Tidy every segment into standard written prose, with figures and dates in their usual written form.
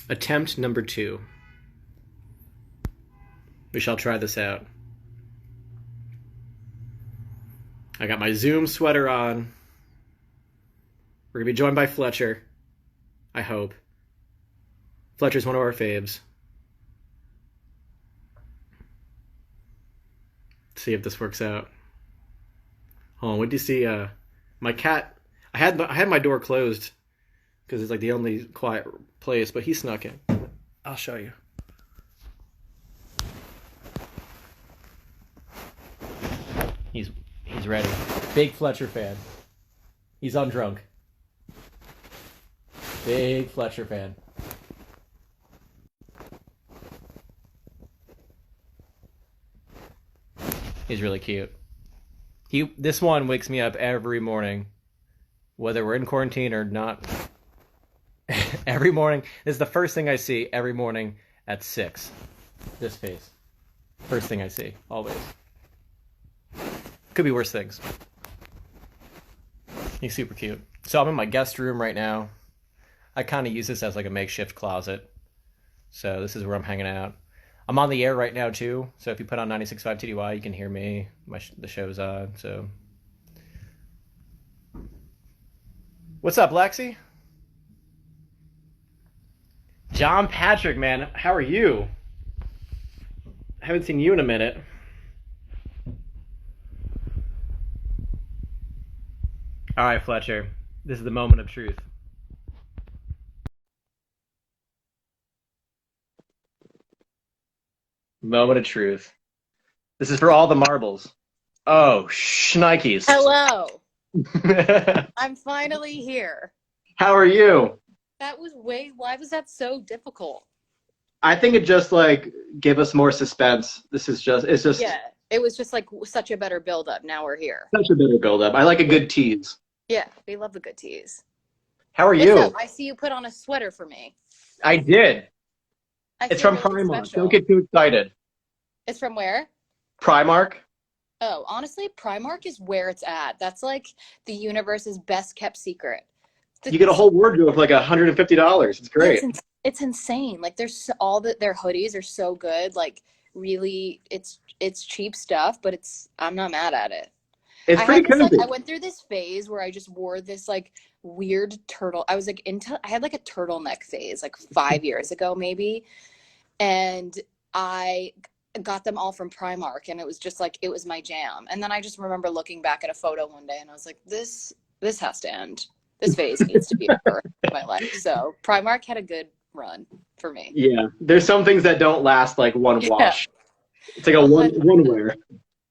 Attempt number 2. We shall try this out. I got my Zoom sweater on. We're going to be joined by Fletcher. I hope. Fletcher's one of our faves. Let's see if this works out. Hold on, what do you see? My cat. I had my door closed because it's like the only quiet place, but he snuck in. I'll show you. He's ready. Big Fletcher fan. He's undrunk. Big Fletcher fan. He's really cute. This one wakes me up every morning, whether we're in quarantine or not. Every morning. This is the first thing I see every morning at 6. This face. First thing I see, always. Could be worse things. He's super cute. So I'm in my guest room right now. I kind of use this as like a makeshift closet. So this is where I'm hanging out. I'm on the air right now too. So if you put on 96.5 TDY, you can hear me. The show's on. So what's up, Lexi? John Patrick, man, how are you? I haven't seen you in a minute. All right, Fletcher. This is the moment of truth. Moment of truth. This is for all the marbles. Oh, shnikes. Hello. I'm finally here. How are you? Why was that so difficult? I think it just like give us more suspense. It's just Yeah, it was just like such a better build-up. Now we're here. such a better build up. I like a good tease. Yeah, we love the good teas. How are What's you? up? I see you put on a sweater for me. I did. It's feel from really Primark. special. Don't get too excited. It's from where? Primark? Oh, honestly, Primark is where it's at. That's like the universe's best kept secret. You get a whole wardrobe for like $150. It's great. It's insane. Like their hoodies are so good. Like really, it's cheap stuff, but I'm not mad at it. It's pretty cozy. I went through this phase where I just wore this like weird turtle. I was like I had like a turtleneck phase like 5 years ago maybe, and I got them all from Primark, and it was just like it was my jam. And then I just remember looking back at a photo one day, and I was like, this has to end. This phase needs to be over in my life. So Primark had a good run for me. Yeah, there's some things that don't last like one wash. It's like a one wear.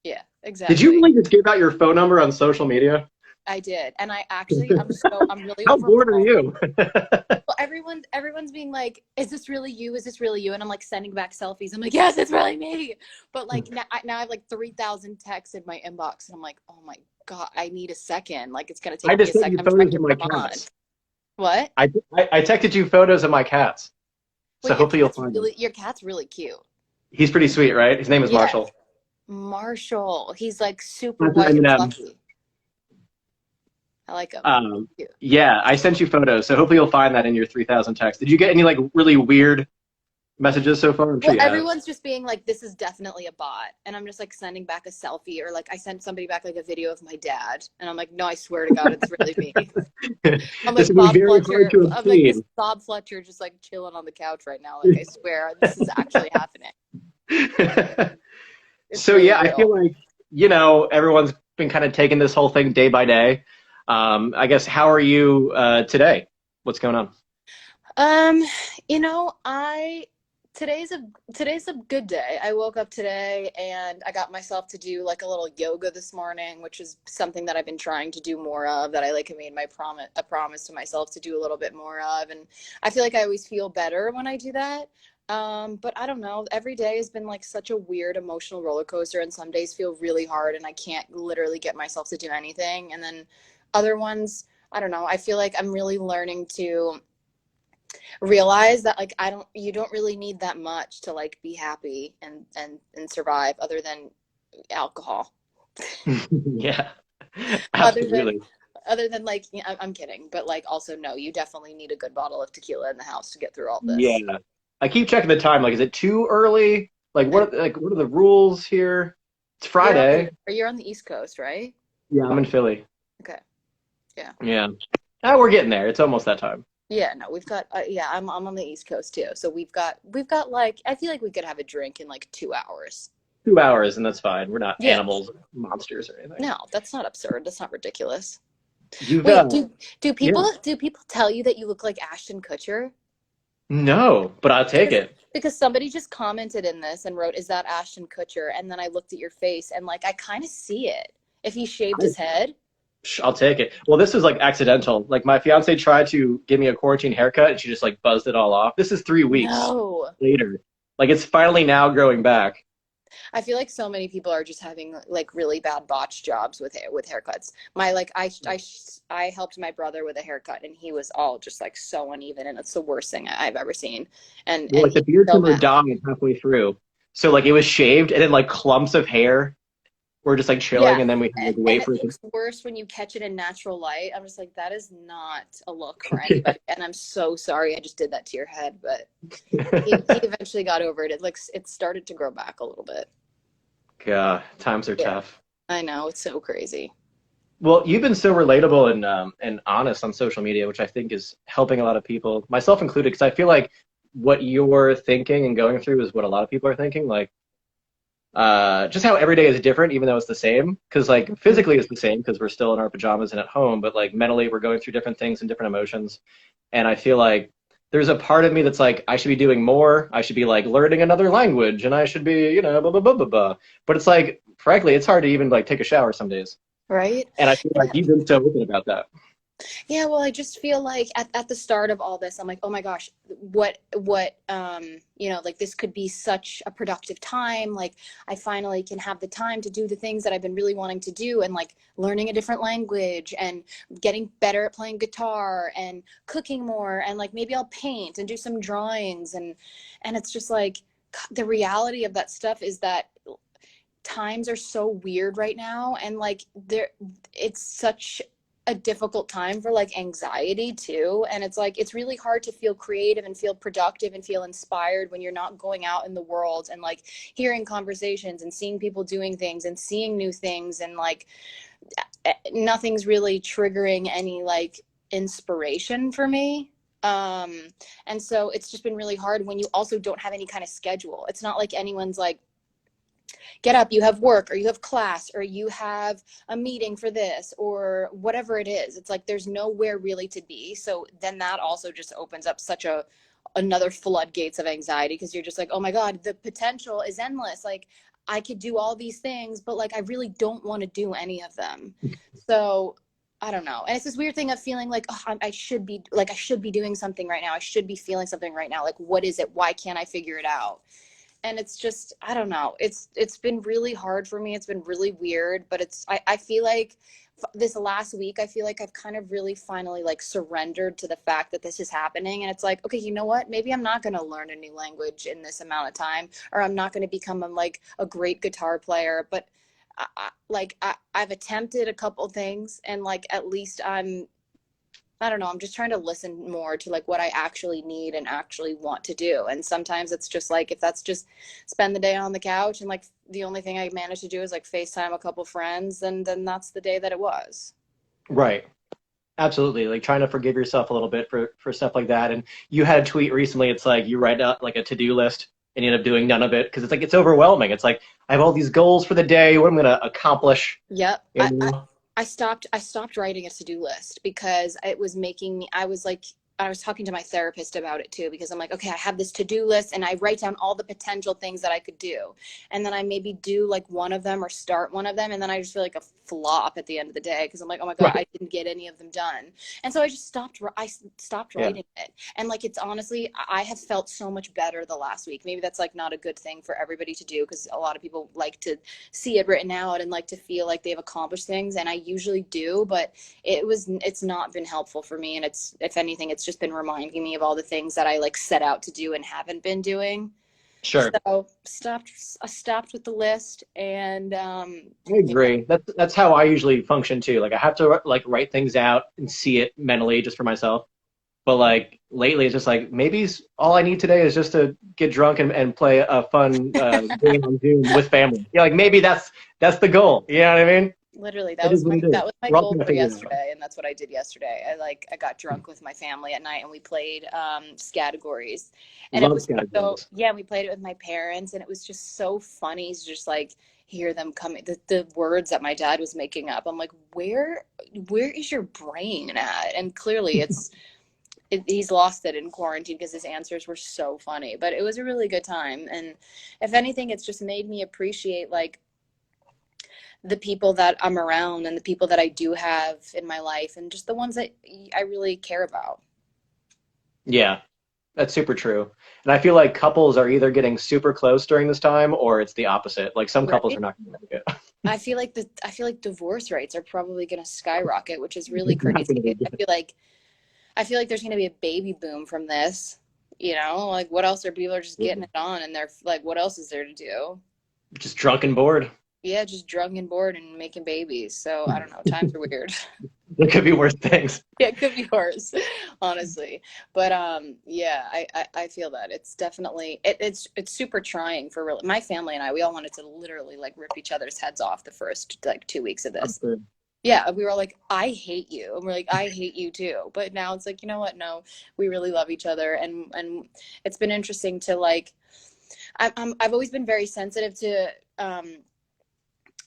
Yeah, exactly. Did you really just give out your phone number on social media? I did, and I'm really How bored are you? Well, everyone's being like, is this really you? Is this really you? And I'm like sending back selfies. I'm like, yes, it's really me. But like now I have like 3,000 texts in my inbox, and I'm like, oh my God, I need a second. Like it's gonna take me a second. I'm trying to respond. What? I texted you photos of my cats. So hopefully you'll find them. Your cat's really cute. He's pretty sweet, right? His name is Marshall. Marshall. He's like super white and fluffy. I like him. Yeah, I sent you photos, so hopefully you'll find that in your 3,000 texts. Did you get any like really weird messages so far? I'm sure everyone's just being like, this is definitely a bot. And I'm just like sending back a selfie, or like I sent somebody back like a video of my dad. And I'm like, no, I swear to God, it's really me. I'm like Bob Fletcher. I'm like this Bob Fletcher just like chilling on the couch right now. Like I swear this is actually happening. So really real. I feel like, everyone's been kind of taking this whole thing day by day. I guess, how are you today? What's going on? Today's a good day. I woke up today and I got myself to do like a little yoga this morning, which is something that I've been trying to do more of, that I like made a promise to myself to do a little bit more of. And I feel like I always feel better when I do that. But I don't know, every day has been like such a weird emotional roller coaster, and some days feel really hard and I can't literally get myself to do anything. And then other ones, I don't know, I feel like I'm really learning to realize that like you don't really need that much to like be happy and survive, other than alcohol. Yeah, absolutely. Other than like, yeah, I'm kidding, but like also no, you definitely need a good bottle of tequila in the house to get through all Yeah. this. I keep checking the time. Like, is it too early? What are the rules here? It's You're on Friday. you're on the East Coast, right? Yeah, I'm in Philly. Okay. Yeah. Yeah. Ah, we're getting there. It's almost that time. Yeah, no, we've got yeah, I'm on the East Coast too. So we've got like I feel like we could have a drink in like 2 hours. 2 hours, and that's fine. We're not Yeah. animals, monsters, or anything. No, that's not absurd. That's not ridiculous. You've Wait, do Yeah. people tell you that you look like Ashton Kutcher? No, but I'll take Because it. somebody just commented in this and wrote, "Is that Ashton Kutcher?" And then I looked at your face and like I kind of see it. If he shaved his head. I'll take it. Well, this was like accidental. Like my fiance tried to give me a quarantine haircut, and she just like buzzed it all off. This is 3 weeks No. later. Like it's finally now growing back. I feel like so many people are just having like really bad botch jobs with haircuts. My like I helped my brother with a haircut and he was all just like so uneven and it's the worst thing I've ever seen. Well, And like the he's beard so trimmer mad. died halfway through, so like it was shaved, and then like clumps of hair were just like chilling, Yeah. and then we had to like And wait it for it to. looks worse when you catch it in natural light. I'm just like, that is not a look for anybody. And I'm so sorry I just did that to your head, but he eventually got over it. It looks it started to grow back a little bit. God, times are Yeah. tough. I know, it's so crazy. Well, you've been so relatable and honest on social media, which I think is helping a lot of people, myself included, because I feel like what you're thinking and going through is what a lot of people are thinking. Like, just how every day is different, even though it's the same. Because like physically it's the same because we're still in our pajamas and at home, but like mentally we're going through different things and different emotions. And I feel like there's a part of me that's like I should be doing more. I should be like learning another language, and I should be, blah blah blah blah blah. But it's like, frankly, it's hard to even like take a shower some days. Right? And I feel like you've been so open about that. Yeah, well, I just feel like at the start of all this, I'm like, oh my gosh, like this could be such a productive time. Like I finally can have the time to do the things that I've been really wanting to do and like learning a different language and getting better at playing guitar and cooking more and like maybe I'll paint and do some drawings and it's just like the reality of that stuff is that times are so weird right now and like there it's such a difficult time for like anxiety too and it's like it's really hard to feel creative and feel productive and feel inspired when you're not going out in the world and like hearing conversations and seeing people doing things and seeing new things and like nothing's really triggering any like inspiration for me. um and so it's just been really hard when you also don't have any kind of schedule. It's not like anyone's like, get up, you have work or you have class or you have a meeting for this or whatever it is. It's like there's nowhere really to be. So then that also just opens up such a another floodgates of anxiety because you're just like, oh my god, the potential is endless. Like I could do all these things but like I really don't want to do any of them. So I don't know. And it's this weird thing of feeling like, oh, I should be doing something right now. I should be feeling something right now. Like, what is it? Why can't I figure it out? And it's just I don't know, it's been really hard for me. It's been really weird, but I feel like this last week I feel like I've kind of really finally like surrendered to the fact that this is happening and it's like, okay, you know what, maybe I'm not going to learn a new language in this amount of time or I'm not going to become like a great guitar player, but I've attempted a couple things and like at least I don't know, I'm just trying to listen more to like what I actually need and actually want to do. And sometimes it's just like if that's just spend the day on the couch and like the only thing I manage to do is like FaceTime a couple friends and then that's the day that it was. Right. Absolutely. Like trying to forgive yourself a little bit for stuff like that. And you had a tweet recently. It's like you write out like a to-do list and you end up doing none of it because it's like it's overwhelming. It's like I have all these goals for the day. What I'm gonna accomplish. Yep. You know? I stopped writing a to-do list because it was making me, I was talking to my therapist about it too because I'm like, okay, I have this to-do list and I write down all the potential things that I could do. And then I maybe do like one of them or start one of them and then I just feel like a flop at the end of the day because I'm like, oh my god, Right. I didn't get any of them done. And so I stopped Yeah. writing it. And like it's honestly, I have felt so much better the last week. Maybe that's like not a good thing for everybody to do because a lot of people like to see it written out and like to feel like they've accomplished things and I usually do, but it's not been helpful for me and it's if anything it's just been reminding me of all the things that I like set out to do and haven't been doing. Sure. So I stopped with the list, and I agree. That's how I usually function too. Like I have to like write things out and see it mentally just for myself. But like lately, it's just like maybe all I need today is just to get drunk and play a fun game on Zoom with family. Yeah, like maybe that's the goal. You know what I mean? literally, It is what it is. that was my We're all goal gonna for figure it out. yesterday, and that's what I did yesterday. I got drunk with my family at night, and we played categories, and it Love was so categories. yeah. We played it with my parents, and it was just so funny to just like hear them coming the words that my dad was making up. I'm like, where is your brain at? And clearly, he's lost it in quarantine because his answers were so funny. But it was a really good time, and if anything, it's just made me appreciate like the people that I'm around and the people that I do have in my life and just the ones that I really care about. Yeah, that's super true. And I feel like couples are either getting super close during this time or it's the opposite. Like some couples Right? are not going to make it. I feel like divorce rates are probably going to skyrocket, which is really It's not going crazy. to be good. I feel like there's going to be a baby boom from this. You know, like what else are people are just getting it on and they're like, what else is there to do? Just drunk and bored. Yeah, just drunk and bored and making babies. So I don't know. Times are weird. There could be worse things. Yeah, it could be worse, honestly. But yeah, I feel that it's definitely it's super trying for real. My family and I, we all wanted to literally like rip each other's heads off the first like 2 weeks of I'm this. sure. Yeah, we were all like, I hate you. And we're like, I hate you too. But now it's like, you know what? No, we really love each other, and it's been interesting to like I've always been very sensitive to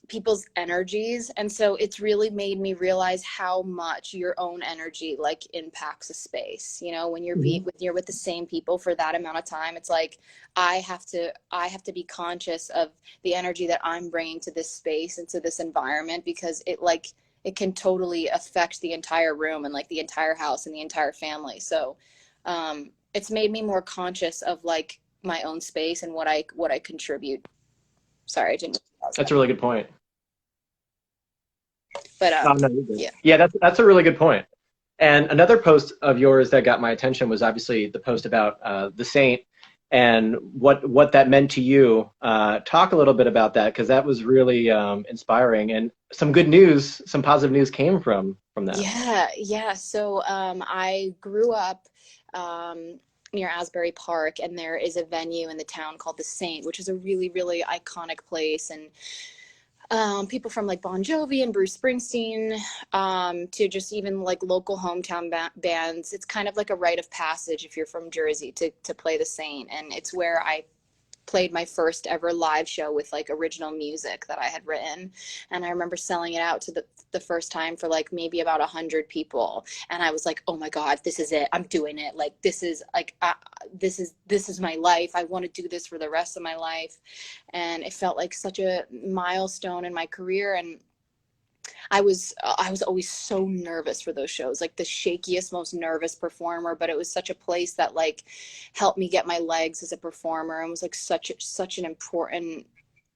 people's energies, and so it's really made me realize how much your own energy like impacts a space. You know, when Mhm. you're with the same people for that amount of time, it's like I have to be conscious of the energy that I'm bringing to this space and to this environment, because it can totally affect the entire room and like the entire house and the entire family. So it's made me more conscious of like my own space and what I contribute. Sorry, I didn't pause That's that. a really good point. But Oh, no, you're good. yeah. Yeah, that's a really good point. And another post of yours that got my attention was obviously the post about the saint and what that meant to you. Talk a little bit about that because that was really inspiring and some good news, some positive news came from that. Yeah, yeah. So I grew up near Asbury Park, and there is a venue in the town called the Saint, which is a really, really iconic place. And people from like Bon Jovi and Bruce Springsteen to just even like local hometown bands. It's kind of like a rite of passage if you're from Jersey to play the Saint, and it's where I played my first ever live show with like original music that I had written. And I remember selling it out to the first time for like maybe about 100 people. And I was like, oh my God, this is it. I'm doing it. Like, this is like, this is my life. I want to do this for the rest of my life. And it felt like such a milestone in my career. And I was always so nervous for those shows, like the shakiest, most nervous performer. But it was such a place that like helped me get my legs as a performer, and was like such an important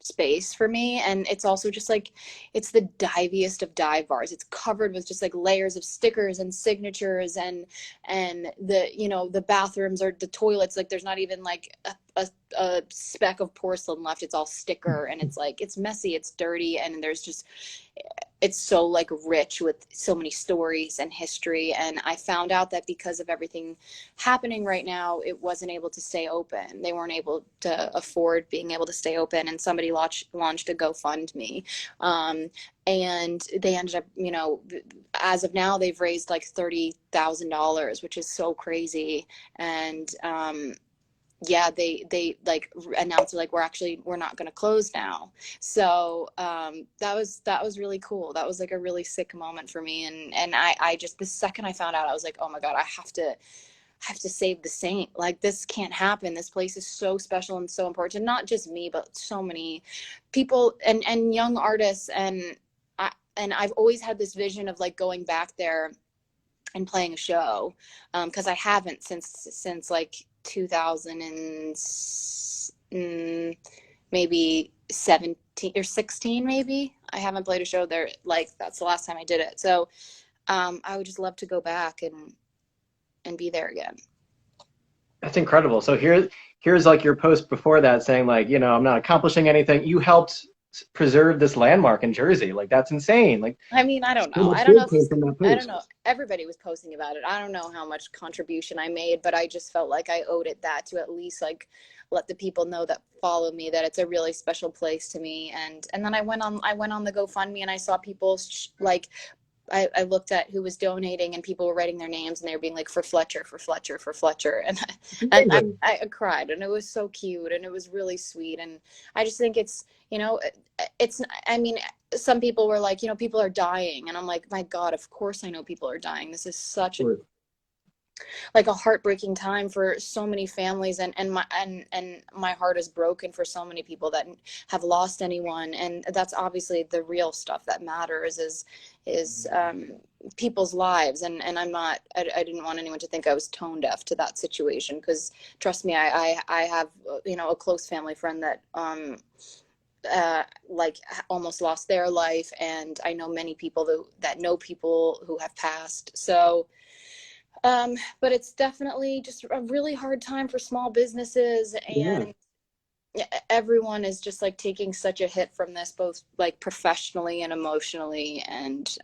space for me. And it's also just like it's the diviest of dive bars. It's covered with just like layers of stickers and signatures, and the you know the bathrooms or the toilets, like there's not even like a speck of porcelain left. It's all sticker, and it's like it's messy, it's dirty, and there's just it's so like rich with so many stories and history. And I found out that because of everything happening right now, it wasn't able to stay open. They weren't able to afford being able to stay open, and somebody launched a GoFundMe. um, and they ended up, you know, as of now they've raised like $30,000, which is so crazy. And yeah, they like announced like we're not going to close now. So that was really cool. That was like a really sick moment for me. And I just the second I found out, I was like, oh my God, I have to save the Saint. Like this can't happen. This place is so special and so important to not just me, but so many people and young artists. And I've always had this vision of like going back there and playing a show, because I haven't since like 2000 and maybe 17 or 16. Maybe I haven't played a show there. Like that's the last time I did it. So I would just love to go back and be there again. That's incredible. So here's like your post before that saying like, I'm not accomplishing anything. You helped preserve this landmark in Jersey. Like that's insane. Like I mean, I don't so know. much I don't know good if came from that I don't post. know. Everybody was posting about it. I don't know how much contribution I made, but I just felt like I owed it that to at least like let the people know that follow me that it's a really special place to me. And then I went on the GoFundMe and I saw people like I looked at who was donating and people were writing their names and they were being like for Fletcher, for Fletcher, for Fletcher. And and Amazing. I cried and it was so cute and it was really sweet. And I just think it's, I mean, some people were like, people are dying. And I'm like, my God, of course I know people are dying. This is such a like a heartbreaking time for so many families and my heart is broken for so many people that have lost anyone, and that's obviously the real stuff that matters is people's lives. And I didn't want anyone to think I was tone deaf to that situation, because trust me, I have a close family friend that like almost lost their life, and I know many people that know people who have passed. So but it's definitely just a really hard time for small businesses, Yeah. and everyone is just like taking such a hit from this, both like professionally and emotionally, and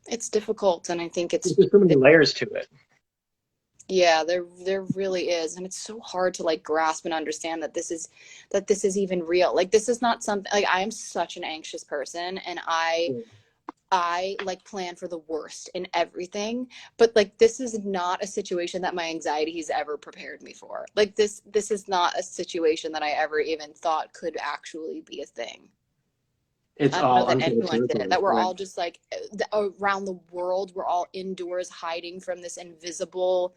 it's difficult. And I think There's so many layers to it. yeah, there really is, and it's so hard to like grasp and understand that this is even real. Like this is not something like I am such an anxious person, and I like plan for the worst in everything, but like this is not a situation that my anxiety has ever prepared me for. Like this is not a situation that I ever even thought could actually be a thing. It's I don't know all that uncharted anyone did. territory. That we're Yeah. all just like around the world, we're all indoors hiding from this invisible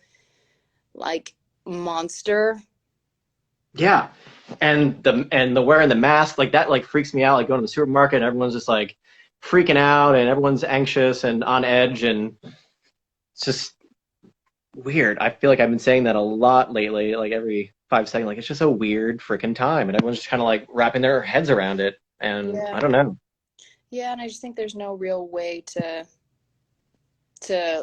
like monster. Yeah. And the wearing the mask, like that like freaks me out. Like going to the supermarket and everyone's just like freaking out and everyone's anxious and on edge, and it's just weird. I feel like I've been saying that a lot lately, like every 5 seconds. Like it's just a weird freaking time, and everyone's just kind of like wrapping their heads around it. And Yeah. I don't know. Yeah, and I just think there's no real way to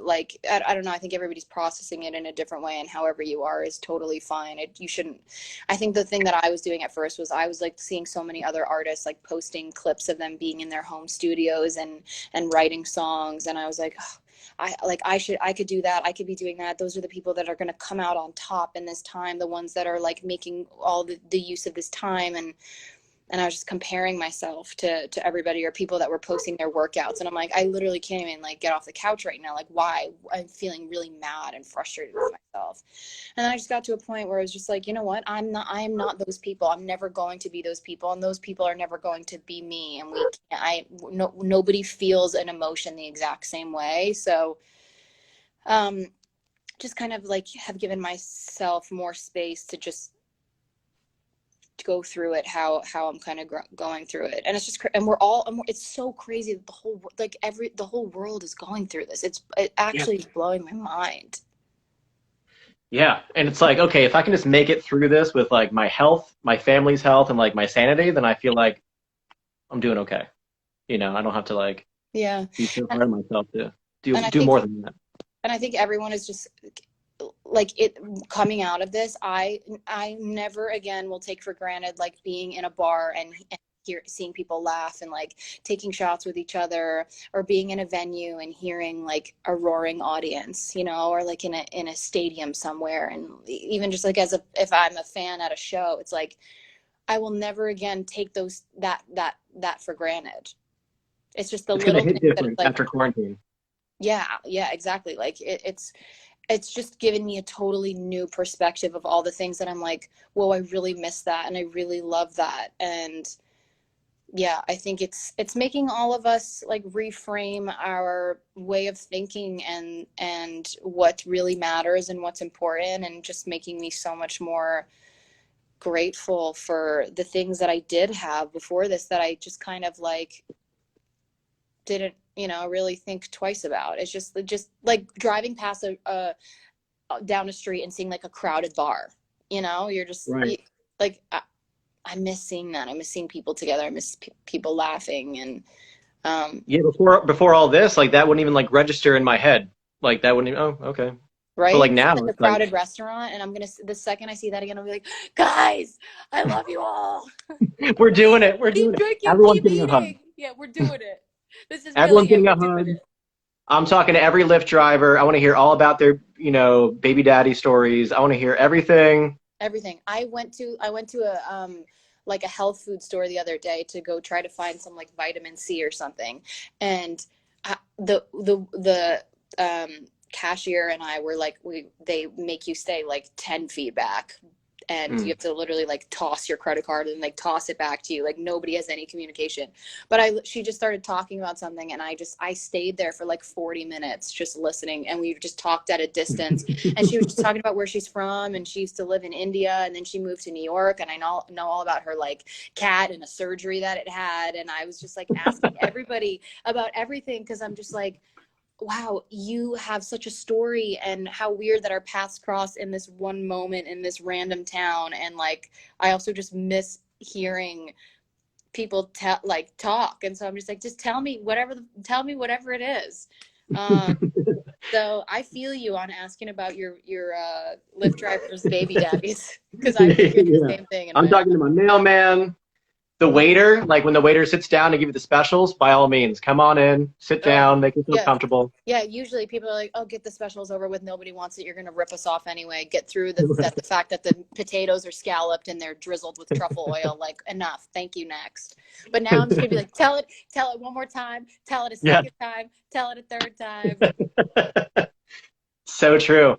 like I don't know, I think everybody's processing it in a different way, and however you are is totally fine. You shouldn't. I think the thing that I was doing at first was I was like seeing so many other artists like posting clips of them being in their home studios and writing songs, and I was like, oh, I could do that. I could be doing that. Those are the people that are going to come out on top in this time, the ones that are like making all the use of this time. And I was just comparing myself to everybody, or people that were posting their workouts. And I'm like, I literally can't even like get off the couch right now. Like, why? I'm feeling really mad and frustrated with myself. And then I just got to a point where I was just like, you know what? I am not those people. I'm never going to be those people. And those people are never going to be me. And nobody feels an emotion the exact same way. So, um, just kind of like have given myself more space to just go through it how I'm kind of going through it. And it's just and we're all it's so crazy that the whole world is going through this. It Yeah. actually is blowing my mind. Yeah. And it's like, okay, if I can just make it through this with like my health, my family's health, and like my sanity, then I feel like I'm doing okay. I don't have to like Yeah. be so and, hard on myself to do and I do think more than that. and I think everyone is just like it coming out of this. I never again will take for granted like being in a bar and seeing people laugh and like taking shots with each other, or being in a venue and hearing like a roaring audience, or like in a stadium somewhere. And even just like if I'm a fan at a show, it's like I will never again take that for granted. It's just the It's gonna little hit things that it's different like, after quarantine. yeah, exactly. Like it's just given me a totally new perspective of all the things that I'm like, whoa, I really miss that and I really love that. And yeah, I think it's making all of us like reframe our way of thinking and what really matters and what's important, and just making me so much more grateful for the things that I did have before this, that I just kind of like didn't really think twice about. It's just like driving past a down a street and seeing like a crowded bar. You're just Right. like I miss seeing that. I miss seeing people together. I miss people laughing. And Yeah, before all this, like that wouldn't even like register in my head. Like that wouldn't even, oh, okay. But right? like It's now, like a it's like crowded restaurant, and the second I see that again, I'll be like, guys, I love you all. we're doing it. We're Keep doing it. drinking, Everyone's keep getting a hug. eating. Yeah, we're doing it. This is really Everyone's it. getting We're a doing hug. it. I'm talking to every Lyft driver. I want to hear all about their, baby daddy stories. I want to hear everything. Everything. I went to a like a health food store the other day to go try to find some like vitamin C or something, and the cashier and I were like, we they make you stay like 10 feet back, and you Mm. have to literally like toss your credit card and like toss it back to you. Like nobody has any communication. But she just started talking about something, and I stayed there for like 40 minutes just listening, and we just talked at a distance. And she was just talking about where she's from, and she used to live in India, and then she moved to New York, and I know all about her like cat and a surgery that it had. And I was just like asking everybody about everything, because I'm just like, wow, you have such a story, and how weird that our paths cross in this one moment in this random town. And like, I also just miss hearing people talk. And so I'm just like, just tell me whatever it is. Um, so I feel you on asking about your Lyft drivers, baby daddies, because I figured the Yeah. same thing in I'm my talking to my mailman, the waiter. Like when the waiter sits down to give you the specials, by all means, come on in, sit oh down, make yourself yeah. comfortable. Yeah, usually people are like, "Oh, get the specials over with. Nobody wants it. You're going to rip us off anyway. Get through the fact that the potatoes are scalloped and they're drizzled with truffle oil. Like, enough. Thank you. Next." But now I'm just going to be like, tell it one more time, tell it a Yeah. second time, tell it a third time. So true.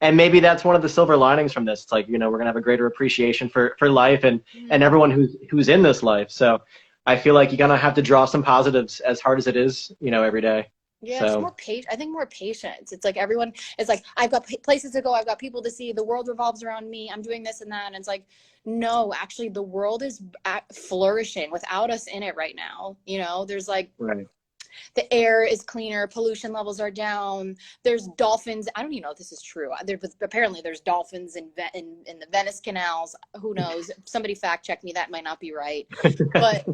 And maybe that's one of the silver linings from this. It's like, we're gonna have a greater appreciation for life and Mm. everyone who's in this life. So I feel like you're gonna have to draw some positives as hard as it is, every day. Yeah, just So more I think more patience. It's like everyone is like, I've got places to go, I've got people to see, the world revolves around me, I'm doing this and that. And it's like, no, actually, the world is flourishing without us in it right now. There's like, right. the air is cleaner, pollution levels are down, there's dolphins. I don't even know if this is true. Apparently there's dolphins in the Venice canals. Who knows? Somebody fact check me, that might not be right. But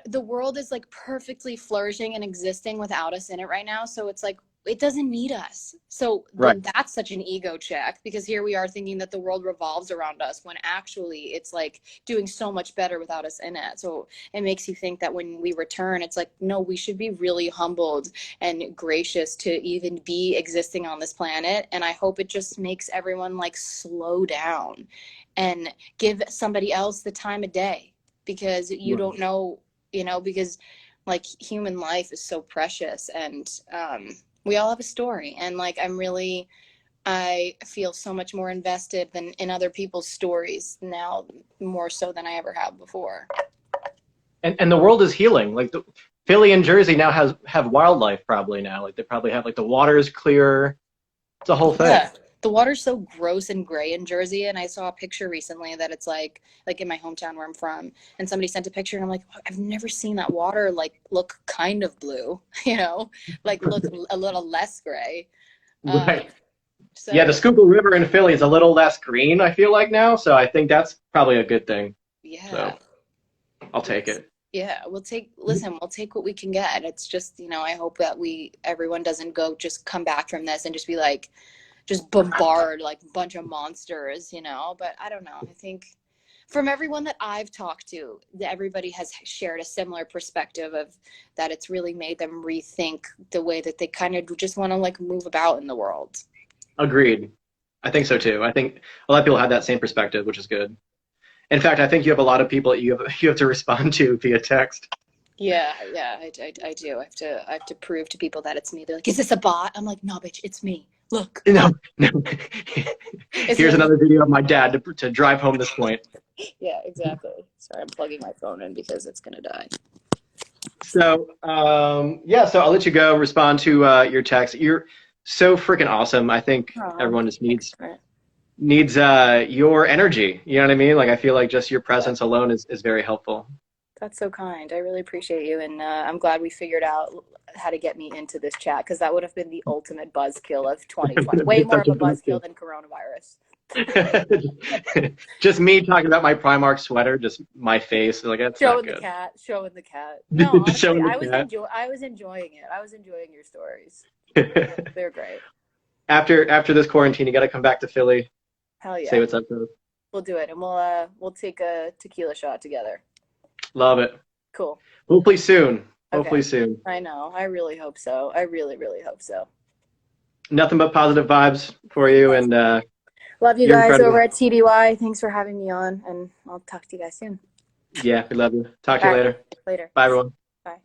the world is like perfectly flourishing and existing without us in it right now. So it's like, it doesn't need us. So Right. then that's such an ego check, because here we are thinking that the world revolves around us, when actually it's like doing so much better without us in it. So it makes you think that when we return, it's like, no, we should be really humbled and gracious to even be existing on this planet. And I hope it just makes everyone like slow down and give somebody else the time of day, because you Right. don't know, because like human life is so precious. And we all have a story. And like, I feel so much more invested than in other people's stories now, more so than I ever have before. And the world is healing. Like Philly and Jersey now have wildlife probably now. Like they probably have like the water is clear. It's a whole thing. Yeah. The water's so gross and gray in Jersey, and I saw a picture recently that it's like in my hometown where I'm from, and somebody sent a picture, and I'm like, I've never seen that water like look kind of blue, like look a little less gray. Um, Right. Yeah, the so Schuylkill River in Philly is a little less green, I feel like now. So I think that's probably a good thing. yeah, So I'll take it. yeah, we'll take what we can get. It's just, I hope that everyone doesn't just come back from this and just be like, just bombard like a bunch of monsters, but I don't know. I think from everyone that I've talked to, everybody has shared a similar perspective of that it's really made them rethink the way that they kind of just want to like move about in the world. Agreed. I think so too. I think a lot of people have that same perspective, which is good. In fact, I think you have a lot of people that you have to respond to via text. Yeah, yeah, I do. I have to prove to people that it's me. They're like, "Is this a bot?" I'm like, "No, bitch, it's me. Look, No, look." no. It's Here's literally, another video of my dad to drive home this point. yeah, exactly. Sorry, I'm plugging my phone in because it's gonna die. So, yeah, so I'll let you go respond to your text. You're so freaking awesome. I think Oh, everyone just thanks, needs Brent. needs your energy. You know what I mean? Like I feel like just your presence alone is very helpful. That's so kind. I really appreciate you, and I'm glad we figured out how to get me into this chat, because that would have been the ultimate buzzkill of 2020. Way It's more such of a a buzzkill buzzkill. than coronavirus. Just me talking about my Primark sweater, just my face. Like that's not good. Showing the cat. No, Just honestly, showing the I was enjoying it. I was enjoying your stories. cat. They're great. after this quarantine, you got to come back to Philly. Hell Say yeah. what's up to us. We'll do it, and we'll take a tequila shot together. Love it. Cool. Hopefully soon. Okay. Hopefully soon. I know. I really hope so. I really, really hope so. Nothing but positive vibes for you, Yes. and Love you you're guys over incredible. at TDY. Thanks for having me on, and I'll talk to you guys soon. Yeah, we love you. Talk to All you right. later. Later. Bye, everyone. Bye.